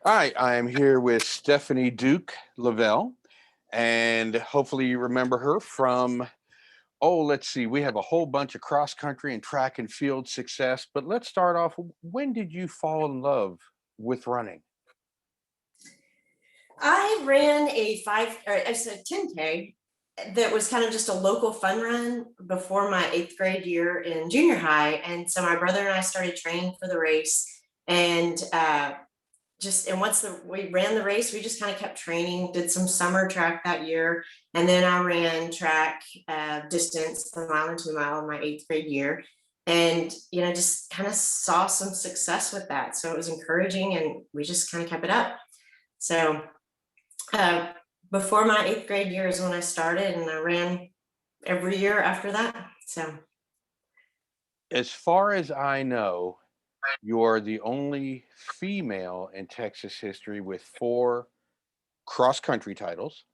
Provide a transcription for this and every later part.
Hi, I'm here with Stephanie Duke Lavelle, and hopefully you remember her from, let's see, we have a whole bunch of cross country and track and field success, but let's start off. When did you fall in love with running? I ran a five, or I said 10K that was kind of just a local fun run before my eighth grade year in junior high. And so my brother and I started training for the race. And and once we ran the race, we just kind of kept training, did some summer track that year. And then I ran track distance, the mile and 2 mile in my eighth grade year. And, just kind of saw some success with that. So it was encouraging and we just kind of kept it up. So uh, before my eighth grade year is when I started, and I ran every year after that. So, As far as I know, you're the only female in Texas history with four cross country titles,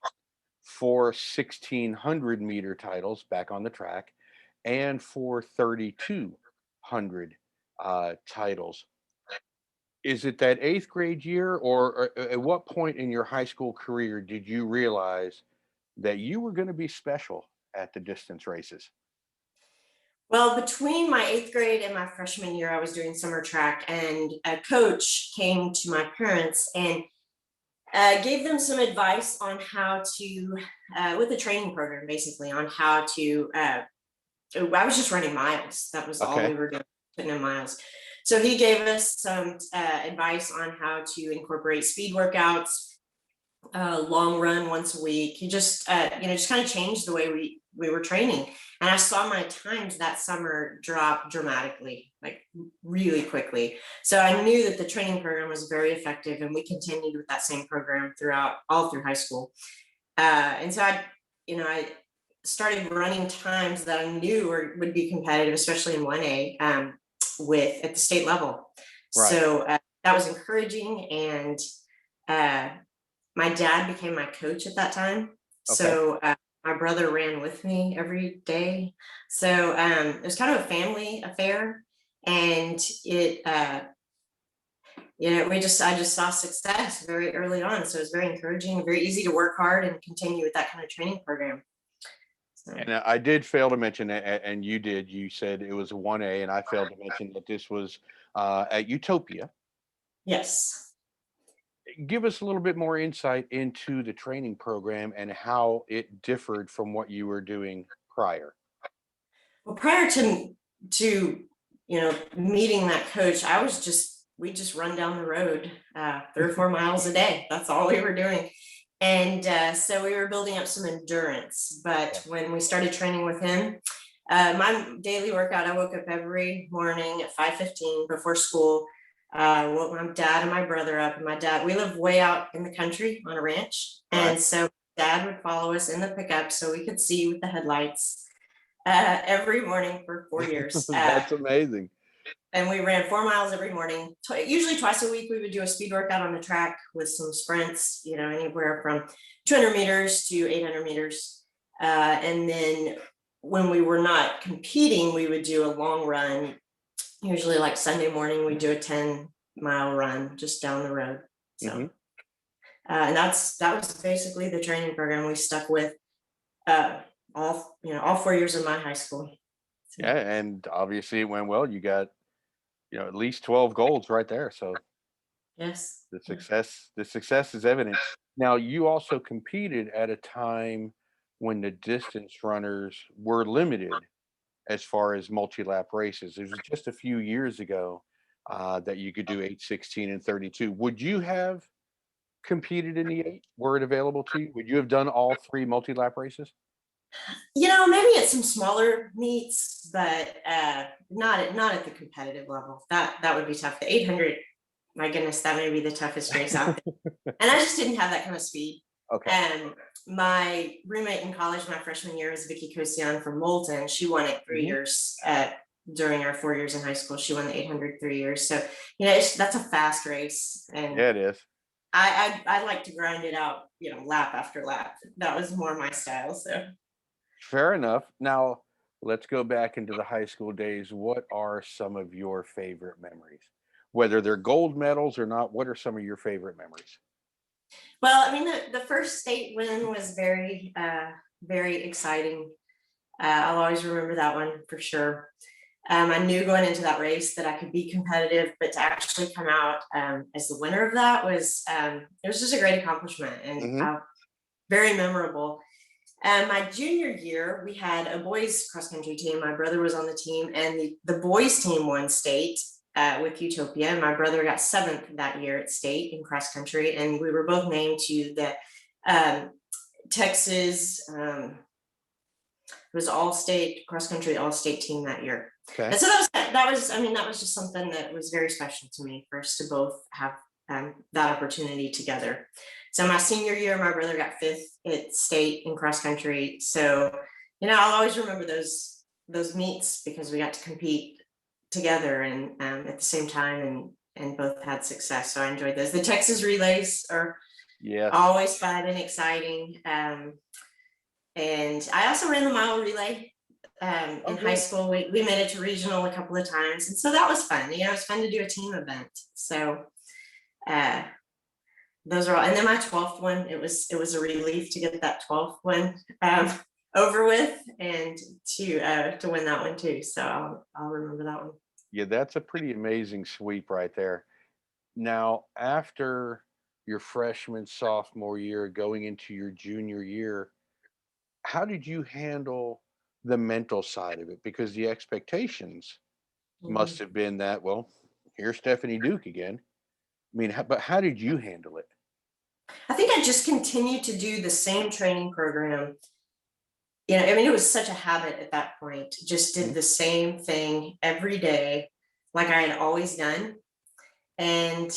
four 1600-meter titles back on the track, and four 3200 titles. Is it that eighth grade year, or at what point in your high school career did you realize that you were going to be special at the distance races? well, between my eighth grade and my freshman year, I was doing summer track, and a coach came to my parents and gave them some advice on how to, with a training program, basically, on how to. I was just running miles. That was all we Okay. were doing, putting in miles. So he gave us some advice on how to incorporate speed workouts, long run once a week. He just, just kind of changed the way we were training. And I saw my times that summer drop dramatically, like really quickly. So I knew that the training program was very effective, and we continued with that same program throughout all through high school. And so I started running times that I knew would be competitive, especially in 1A, with at the state level. Right. So that was encouraging, and uh, my dad became my coach at that time. Okay. So my brother ran with me every day. So it was kind of a family affair, and I just saw success very early on. So it was very encouraging, very easy to work hard and continue with that kind of training program. So And I did fail to mention, and you did. You said it was a 1A, and I failed to mention that this was at Utopia. yes. Give us a little bit more insight into the training program and how it differed from what you were doing prior. Well, prior to meeting that coach, we just run down the road 3 or 4 miles a day. That's all we were doing. And so we were building up some endurance. But when we started training with him, my daily workout, I woke up every morning at 5:15 before school. Woke my dad and my brother up. And we live way out in the country on a ranch. Right. And so dad would follow us in the pickup so we could see with the headlights every morning for 4 years. That's amazing. And we ran 4 miles every morning. Usually twice a week, we would do a speed workout on the track with some sprints, anywhere from 200 meters to 800 meters. And then when we were not competing, we would do a long run. Usually, like Sunday morning, we do a 10-mile run just down the road. So, Hmm. and that was basically the training program we stuck with uh, all 4 years of my high school. So, Yeah, and obviously it went well. You got, at least 12 goals right there. So yes. the success is evident. Now, you also competed at a time when the distance runners were limited as far as multi-lap races. It was just a few years ago that you could do 8, 16, and 32. Would you have competed in the 8 were it available to you? Would you have done all 3 multi-lap races? Maybe at some smaller meets, but not at the competitive level. That would be tough. The 800, my goodness, that may be the toughest race out there. And I just didn't have that kind of speed. Okay. And my roommate in college, my freshman year, was Vicky Kosian from Moulton. She won it three Mhm. years during our 4 years in high school. She won the 800 3 years. So that's a fast race, and Yeah, it is. I like to grind it out, lap after lap. That was more my style. So. Fair enough. Now, let's go back into the high school days. What are some of your favorite memories? Whether they're gold medals or not, what are some of your favorite memories? Well, I mean, the first state win was very exciting. I'll always remember that one for sure. I knew going into that race that I could be competitive, but to actually come out as the winner of that was it was just a great accomplishment and Hmm. very memorable. My junior year, we had a boys cross country team. My brother was on the team, and the boys team won state with Utopia. My brother got seventh that year at state in cross country, and we were both named to the um, Texas. It was all state cross country, all state team that year. Okay. And so I mean, that was just something that was very special to me for us to both have that opportunity together. So my senior year, my brother got fifth at state in cross country. So, I'll always remember those meets because we got to compete together and at the same time and both had success. So I enjoyed those. The Texas relays are Yes. always fun and exciting. And I also ran the mile relay Oh, in high good. school. We made it to regional a couple of times. And so that was fun. It was fun to do a team event. So uh, those are all. And then my 12th one, it was a relief to get that 12th one over with and to win that one too. So I'll remember that one. Yeah, that's a pretty amazing sweep right there. Now, after your freshman, sophomore year, going into your junior year, how did you handle the mental side of it? Because the expectations must Mhm. have been that, well, here's Stephanie Duke again. I mean, but how did you handle it? I think I just continued to do the same training program. I mean, it was such a habit at that point. Just did Mhm. the same thing every day, like I had always done. And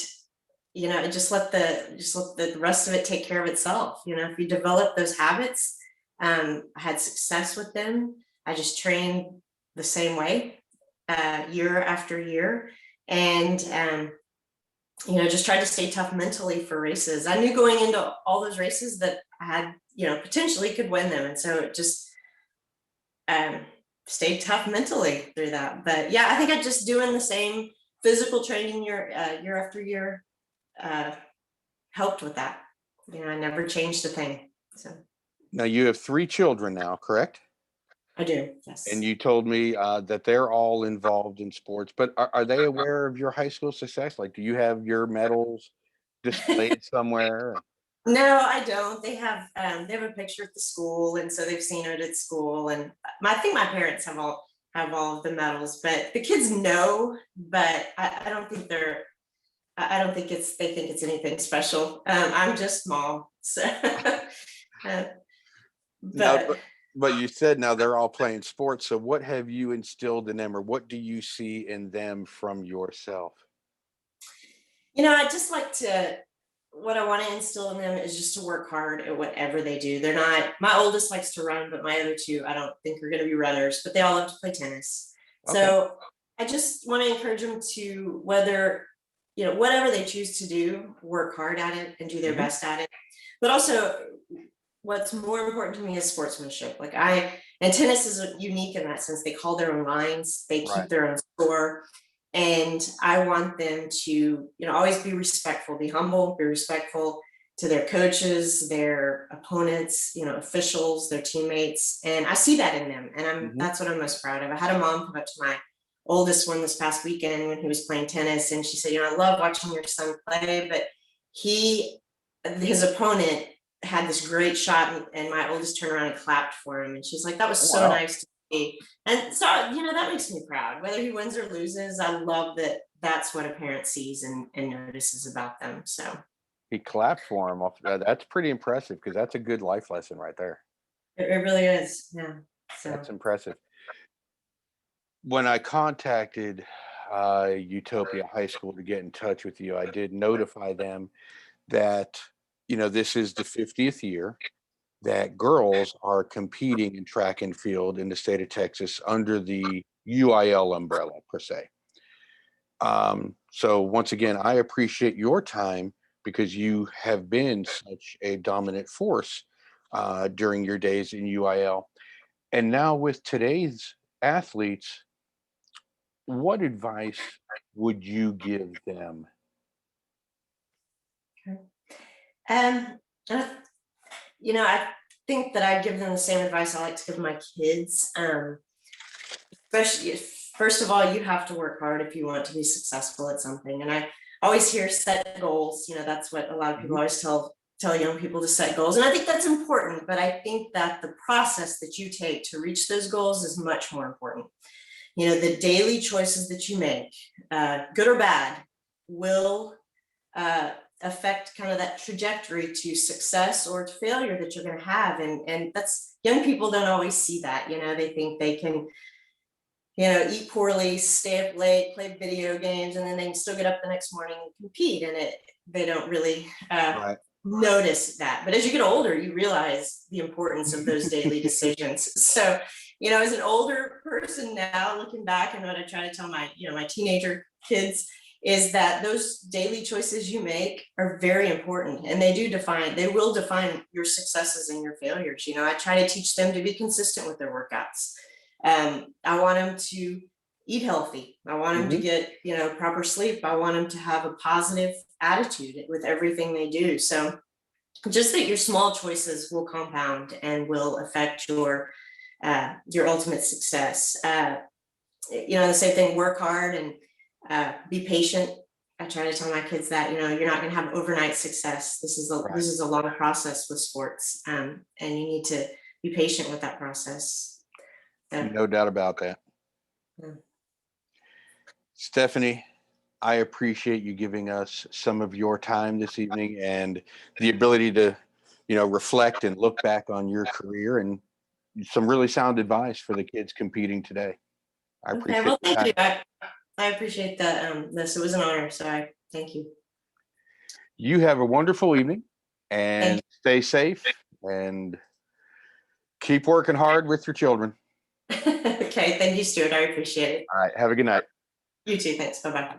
just let the rest of it take care of itself. If you develop those habits, I had success with them. I just trained the same way year after year, and just tried to stay tough mentally for races. I knew going into all those races that I had potentially could win them, and so it just um, stayed tough mentally through that. But yeah, I think I just doing the same physical training year after year uh, helped with that. I never changed a thing. So Now, you have three children now, correct? I do, And yes. you told me that they're all involved in sports, but are they aware of your high school success? Like, do you have your medals displayed somewhere? No, I don't. They have a picture at the school, and so they've seen it at school. And I think my parents have all of the medals, but the kids know. But I don't think I don't think they think it's anything special. I'm just small, so uh, Now, but but you said now they're all playing sports. So, what have you instilled in them, or what do you see in them from yourself? I just like to, what I want to instill in them is just to work hard at whatever they do. They're not, my oldest likes to run, but my other two, I don't think are going to be runners, but they all love to play tennis. Okay. So I just want to encourage them to, whatever they choose to do, work hard at it and do their Hmm. best at it. But also, what's more important to me is sportsmanship. And tennis is unique in that sense. They call their own lines, they Right. keep their own score. And I want them to, always be respectful, be humble, be respectful to their coaches, their opponents, officials, their teammates. And I see that in them. And Hmm. that's what I'm most proud of. I had a mom come up to my oldest one this past weekend when he was playing tennis. And she said, I love watching your son play, but his opponent had this great shot, and my oldest turned around and clapped for him. And she's like, that was so Wow. nice to see. And so, that makes me proud. Whether he wins or loses, I love that that's what a parent sees and notices about them. So He clapped for him. That's pretty impressive because that's a good life lesson right there. it really is. Yeah. So That's impressive. When I contacted Utopia High School to get in touch with you, I did notify them that, this is the 50th year that girls are competing in track and field in the state of Texas under the UIL umbrella, per se. So, once again, I appreciate your time because you have been such a dominant force during your days in UIL. And now, with today's athletes, what advice would you give them? Um, and I think that I'd give them the same advice I like to give my kids. Especially first of all, you have to work hard if you want to be successful at something. And I always hear set goals. That's what a lot of people Mhm. always tell young people to set goals. And I think that's important, but I think that the process that you take to reach those goals is much more important. The daily choices that you make, good or bad, will uh, affect kind of that trajectory to success or to failure that you're going to have. And that's, young people don't always see that. They think they can eat poorly, stay up late, play video games, and then they can still get up the next morning and compete. And they don't really Right. notice that. But as you get older, you realize the importance of those daily decisions. So, as an older person now, looking back, and what I try to tell my teenager kids is that those daily choices you make are very important, and they will define your successes and your failures. I try to teach them to be consistent with their workouts. I want them to eat healthy. I want them to Mhm. get, proper sleep. I want them to have a positive attitude with everything they do. So just that your small choices will compound and will affect your ultimate success. The same thing, work hard and be patient. I try to tell my kids that, you're not going to have overnight success. Right. This is a long process with sports. And you need to be patient with that process. So, No doubt about that. yeah. Stephanie, I appreciate you giving us some of your time this evening and the ability to, reflect and look back on your career and some really sound advice for the kids competing today. I Okay, appreciate well, the thank you. time. I appreciate that. This, it was an honor. So thank you. You have a wonderful evening Thank and stay safe and keep working hard with your children. you. Okay, thank you, Stuart. I appreciate it. All right. Have a good night. You too. Thanks. Bye bye.